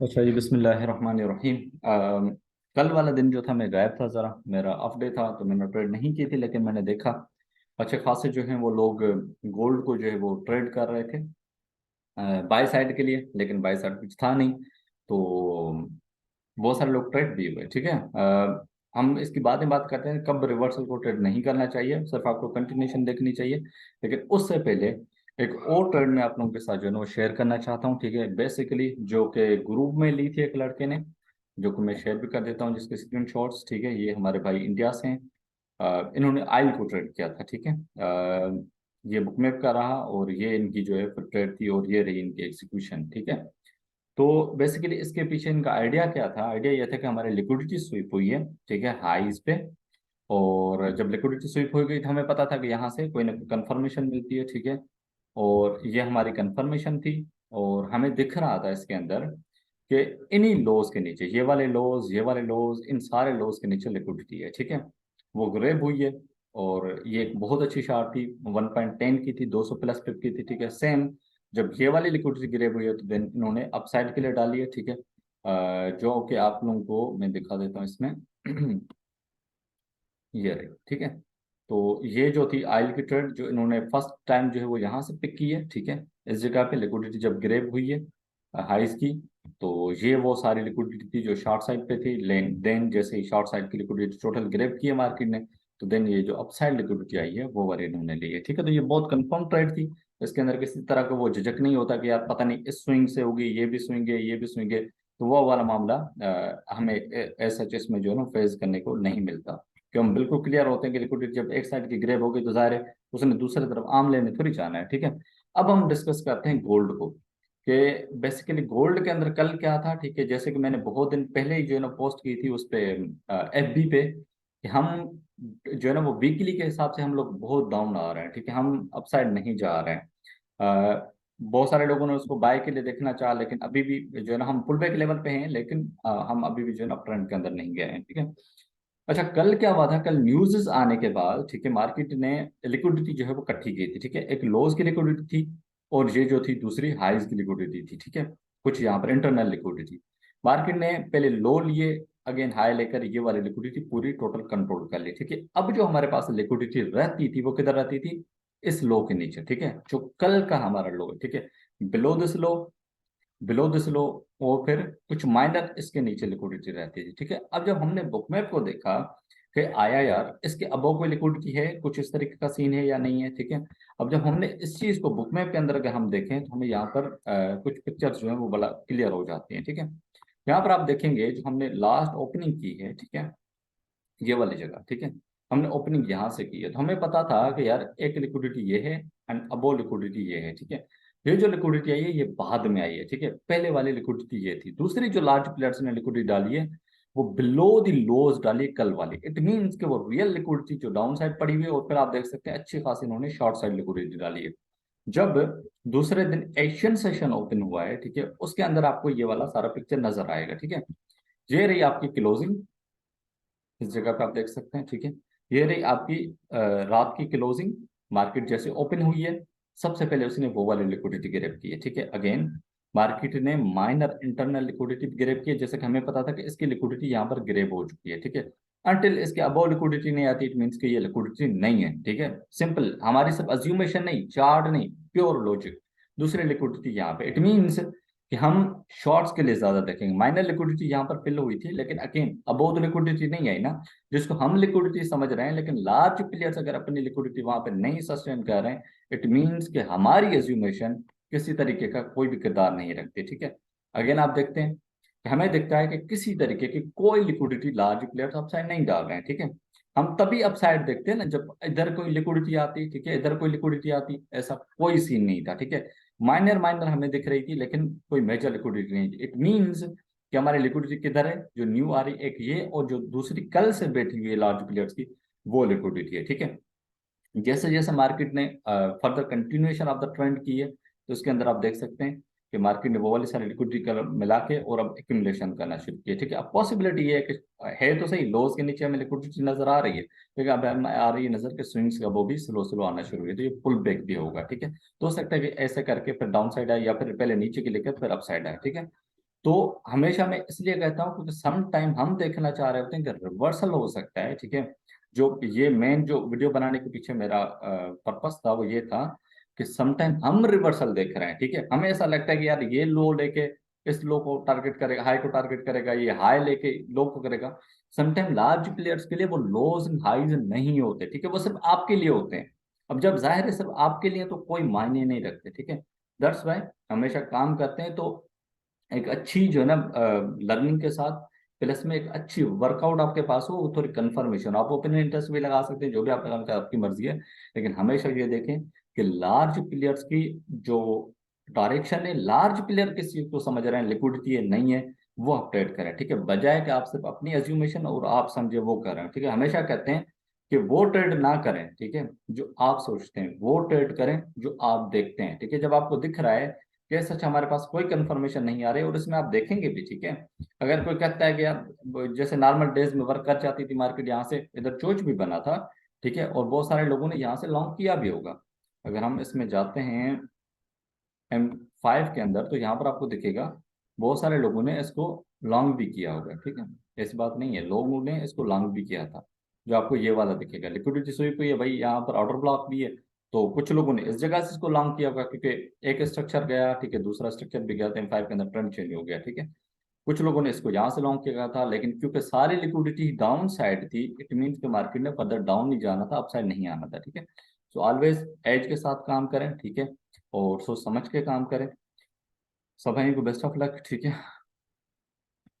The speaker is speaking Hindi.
अच्छा जी, बिस्मिल्लाहिर्रहमानिर्रहीम। कल वाला दिन जो था मैं गायब था, ज़रा मेरा ऑफ डे था, तो मैंने ट्रेड नहीं की थी। लेकिन मैंने देखा अच्छे खासे जो हैं वो लोग गोल्ड को जो है वो ट्रेड कर रहे थे बाय साइड के लिए। लेकिन बाय साइड कुछ था नहीं, तो बहुत सारे लोग ट्रेड भी हुए। ठीक है, हम इसकी बाद में बात करते हैं कब रिवर्सल को ट्रेड नहीं करना चाहिए, सिर्फ आपको कंटिन्यूशन देखनी चाहिए। लेकिन उससे पहले एक और ट्रेड मैं आप लोगों के साथ जो है ना वो शेयर करना चाहता हूँ। ठीक है, बेसिकली जो कि ग्रुप में ली थी एक लड़के ने, जो कि मैं शेयर भी कर देता हूँ जिसके स्क्रीन शॉट्स। ठीक है, ये हमारे भाई इंडिया से हैं। इन्होंने आयल को ट्रेड किया था। ठीक है, ये बुकमेप का रहा और ये इनकी जो है ट्रेड थी और ये रही इनकी एग्जीक्यूशन। ठीक है, तो बेसिकली इसके पीछे इनका आइडिया क्या था? आइडिया यह था कि हमारे लिक्विडिटी स्वीप हुई है, ठीक है, हाईज पे। और जब लिक्विडिटी स्वीप हो गई तो हमें पता था कि यहाँ से कोई ना कोई कंफर्मेशन मिलती है। ठीक है, और ये हमारी कंफर्मेशन थी। और हमें दिख रहा था इसके अंदर कि इन्हीं लोज के नीचे, ये वाले लोज, इन सारे लोज के नीचे लिक्विडिटी है। ठीक है, वो ग्रेब हुई है। और ये एक बहुत अच्छी शार्ट थी, 1.10 की थी, 200 प्लस पिप की थी। ठीक है, सेम जब ये वाली लिक्विडिटी ग्रेब हुई है तो देन इन्होंने अपसाइड के लिए डाली है। ठीक है, जो कि आप लोगों को मैं दिखा देता हूँ इसमें। ये रही। ठीक है, तो ये जो थी आयल की ट्रेड जो इन्होंने फर्स्ट टाइम जो है वो यहाँ से पिक की है। ठीक है, इस जगह पे लिक्विडिटी जब ग्रेब हुई है हाइस की, तो ये वो सारी लिक्विडिटी थी जो शॉर्ट साइड पे थी। देन जैसे ही शॉर्ट साइड की लिक्विडिटी टोटल ग्रेब की है मार्केट ने, तो देन ये जो अपसाइड लिक्विडिटी आई है वो वाली इन्होंने ली है। ठीक है, तो ये बहुत कंफर्म ट्रेड थी। इसके अंदर किसी तरह का वो झिझक नहीं होता कि यार पता नहीं इस स्विंग से होगी, ये भी स्विंग है, ये भी स्विंग है। तो वो वाला मामला हमें एस एच एस में जो है ना फेस करने को नहीं मिलता, कि हम बिल्कुल क्लियर होते हैं कि लिक्विडिटी जब एक साइड की ग्रेब हो गई तो जाहिर है उसने दूसरी तरफ आम लेने थोड़ी जाना है। ठीक है, अब हम डिस्कस करते हैं गोल्ड को, कि बेसिकली गोल्ड के अंदर कल क्या था। ठीक है, जैसे कि मैंने बहुत दिन पहले ही जो है ना पोस्ट की थी उस पे एफबी पे, कि हम जो है ना वो वीकली के हिसाब से हम लोग बहुत डाउन आ रहे हैं। ठीक है, हम अपसाइड नहीं जा रहे हैं। बहुत सारे लोगों ने उसको बाय के लिए देखना चाहा, लेकिन अभी भी जो है ना हम पुल बैक लेवल पे हैं, लेकिन हम अभी भी जो है ना ट्रेंड के अंदर नहीं गए हैं। ठीक है, अच्छा कल क्या हुआ था? कल न्यूज़ आने के बाद, ठीक है, मार्केट ने लिक्विडिटी जो है वो इकट्ठी की थी। ठीक है, एक लोज की लिक्विडिटी थी और ये जो थी दूसरी हाइज की लिक्विडिटी थी। ठीक है, कुछ यहाँ पर इंटरनल लिक्विडिटी, मार्केट ने पहले लो लिए, अगेन हाई लेकर ये वाली लिक्विडिटी पूरी टोटल कंट्रोल कर ली। ठीक है, अब जो हमारे पास लिक्विडिटी रहती थी वो किधर रहती थी? इस लो के नीचे। ठीक है, जो कल का हमारा लो है। ठीक है, below this low, below this low, और फिर कुछ माइनर इसके नीचे लिक्विडिटी रहती थी। ठीक है, अब जब हमने बुकमैप को देखा कि आया यार इसके अबव कोई लिक्विडिटी है, कुछ इस तरीके का सीन है या नहीं है। ठीक है, अब जब हमने इस चीज को बुकमैप के अंदर अगर हम देखें तो हमें यहाँ पर कुछ पिक्चर्स जो है वो बड़ा क्लियर हो जाती हैं। ठीक है, यहाँ पर आप देखेंगे जो हमने लास्ट ओपनिंग की है, ठीक है, ये वाली जगह। ठीक है, हमने ओपनिंग यहाँ से की है, तो हमें पता था कि यार एक लिक्विडिटी ये है एंड अबो लिक्विडिटी ये है। ठीक है, ये जो लिक्विडिटी आई है ये बाद में आई है। ठीक है, पहले वाली लिक्विडिटी ये थी। दूसरी जो लार्ज प्लेयर्स ने लिक्विडिटी डाली है वो बिलो द लोज डाली है कल वाली। इट मीन्स कि वो रियल लिक्विडिटी जो डाउन साइड पड़ी हुई है, और फिर आप देख सकते हैं अच्छी खासी इन्होंने शॉर्ट साइड लिक्विडिटी डाली है। जब दूसरे दिन एशियन सेशन ओपन हुआ है, ठीक है, उसके अंदर आपको ये वाला सारा पिक्चर नजर आएगा। ठीक है, ये रही आपकी क्लोजिंग, इस जगह पे आप देख सकते हैं। ठीक है, ये रही आपकी रात की क्लोजिंग, मार्केट जैसे ओपन हुई है सबसे पहले उसने वो वाली लिक्विडिटी ग्रैब की है। ठीक है, अगेन मार्केट ने माइनर इंटरनल लिक्विडिटी ग्रैब की है, जैसे कि हमें पता था कि इसकी लिक्विडिटी यहाँ पर ग्रैब हो चुकी है। ठीक है, अनटिल इसके अबव लिक्विडिटी नहीं आती इट मीन्स कि ये लिक्विडिटी नहीं है। ठीक है, सिंपल, हमारी सिर्फ अज्यूमेशन नहीं, चार्ट नहीं, प्योर लॉजिक। दूसरी लिक्विडिटी यहाँ पे, इट मीन्स कि हम शॉर्ट्स के लिए ज्यादा देखेंगे। माइनर लिक्विडिटी यहाँ पर फिल हुई थी, लेकिन अगेन अबोध लिक्विडिटी नहीं आई ना, जिसको हम लिक्विडिटी समझ रहे हैं। लेकिन लार्ज प्लेयर्स अगर अपनी लिक्विडिटी वहां पर नहीं सस्टेन कर रहे हैं, इट मीन्स कि हमारी एज्यूमेशन किसी तरीके का कोई भी किरदार नहीं रखती। ठीक है, अगेन आप देखते हैं कि हमें दिखता है कि किसी तरीके की कोई लिक्विडिटी लार्ज प्लेयर्स अपसाइड नहीं डाल रहे हैं। ठीक है, हम तभी अपसाइड देखते हैं ना जब इधर कोई लिक्विडिटी आती। ठीक है, इधर कोई लिक्विडिटी आती, ऐसा कोई सीन नहीं था। ठीक है, माइनर माइनर हमें दिख रही थी, लेकिन कोई मेजर लिक्विडिटी नहीं थी। इट मींस कि हमारी लिक्विडिटी किधर है? जो न्यू आ रही एक ये, और जो दूसरी कल से बैठी हुई है लार्ज प्लेयर्स की, वो लिक्विडिटी है। ठीक है, जैसे जैसे मार्केट ने further continuation of the trend की है, तो उसके अंदर आप देख सकते हैं कि मार्केट ने वो वाली सारी लिक्विडिटी कर मिला के और अब एक्यूमुलेशन करना शुरू किया। ठीक है, अब पॉसिबिलिटी ये है कि है तो सही लोज के नीचे हमें लिक्विडिटी नजर आ रही है, लेकिन अब हमें आ रही है नजर के स्विंग्स का वो भी स्लो स्लो आना शुरू हुई, तो ये पुल बैक भी होगा। ठीक है, तो हो सकता है कि ऐसे करके फिर डाउन साइड आए, या फिर पहले नीचे के लेकर फिर अप साइड आए। ठीक है, तो हमेशा मैं इसलिए कहता हूँ क्योंकि सम टाइम हम देखना चाह रहे होते हैं कि रिवर्सल हो सकता है, ठीक है। जो ये मेन जो वीडियो बनाने के पीछे मेरा पर्पस था वो ये था कि सम टाइम हम रिवर्सल देख रहे हैं, ठीक है। हमें ऐसा लगता है कि यार ये लो लेके इस लो को टारगेट करेगा, हाई को टारगेट करेगा, ये हाई लेके लो को करेगा। सम टाइम लार्ज प्लेयर्स के लिए वो लोज एंड हाईज नहीं होते, ठीक है, वो सिर्फ आपके लिए होते हैं। अब जब जाहिर है सिर्फ आपके लिए तो कोई मायने नहीं रखते, ठीक है। दैट्स वाई हमेशा काम करते हैं तो एक अच्छी जो है ना लर्निंग के साथ प्लस में एक अच्छी वर्कआउट आपके पास हो, वो थोड़ी कंफर्मेशन। आप ओपन इंटरेस्ट भी लगा सकते हैं, जो भी आप लगाना चाहें आपकी मर्जी है, लेकिन हमेशा ये देखें कि लार्ज प्लेयर्स की जो डायरेक्शन है, लार्ज प्लेयर किस चीज को समझ रहे हैं, लिक्विडिटी है नहीं है, वो आप ट्रेड करें, ठीक है, बजाय कि आप सिर्फ अपनी एज्यूमेशन और आप समझे वो कर रहे हैं, ठीक है। हमेशा कहते हैं कि वो ट्रेड ना करें, ठीक है, जो आप सोचते हैं, वो ट्रेड करें जो आप देखते हैं, ठीक है। जब आपको दिख रहा है कि सच हमारे पास कोई कंफर्मेशन नहीं आ रही, और इसमें आप देखेंगे भी, ठीक है। अगर कोई कहता है कि यार जैसे नॉर्मल डेज में वर्क कर जाती थी मार्केट, यहाँ से इधर चोच भी बना था, ठीक है, और बहुत सारे लोगों ने यहाँ से लॉन्ग किया भी होगा। अगर हम इसमें जाते हैं M5 के अंदर, तो यहाँ पर आपको दिखेगा बहुत सारे लोगों ने इसको लॉन्ग भी किया होगा, ठीक है। ऐसी बात नहीं है, लोगों ने इसको लॉन्ग भी किया था। जो आपको ये वाला दिखेगा लिक्विडिटी स्वीप हुई है भाई, यहाँ पर ऑर्डर ब्लॉक भी है, तो कुछ लोगों ने इस जगह से इसको लॉन्ग किया होगा, क्योंकि एक स्ट्रक्चर गया, ठीक है, दूसरा स्ट्रक्चर भी गया, तो M5 के अंदर ट्रेंड चेंज हो गया, ठीक है। कुछ लोगों ने इसको यहाँ से लॉन्ग किया था, लेकिन क्योंकि सारी लिक्विडिटी डाउन साइड थी, इट मीन के मार्केट ने फर्दर डाउन नहीं जाना था, अपसाइड नहीं आना था, ठीक है। सो ऑलवेज एज के साथ काम करें, ठीक है, और सोच समझ के काम करें। सब भाई को बेस्ट ऑफ लक, ठीक है।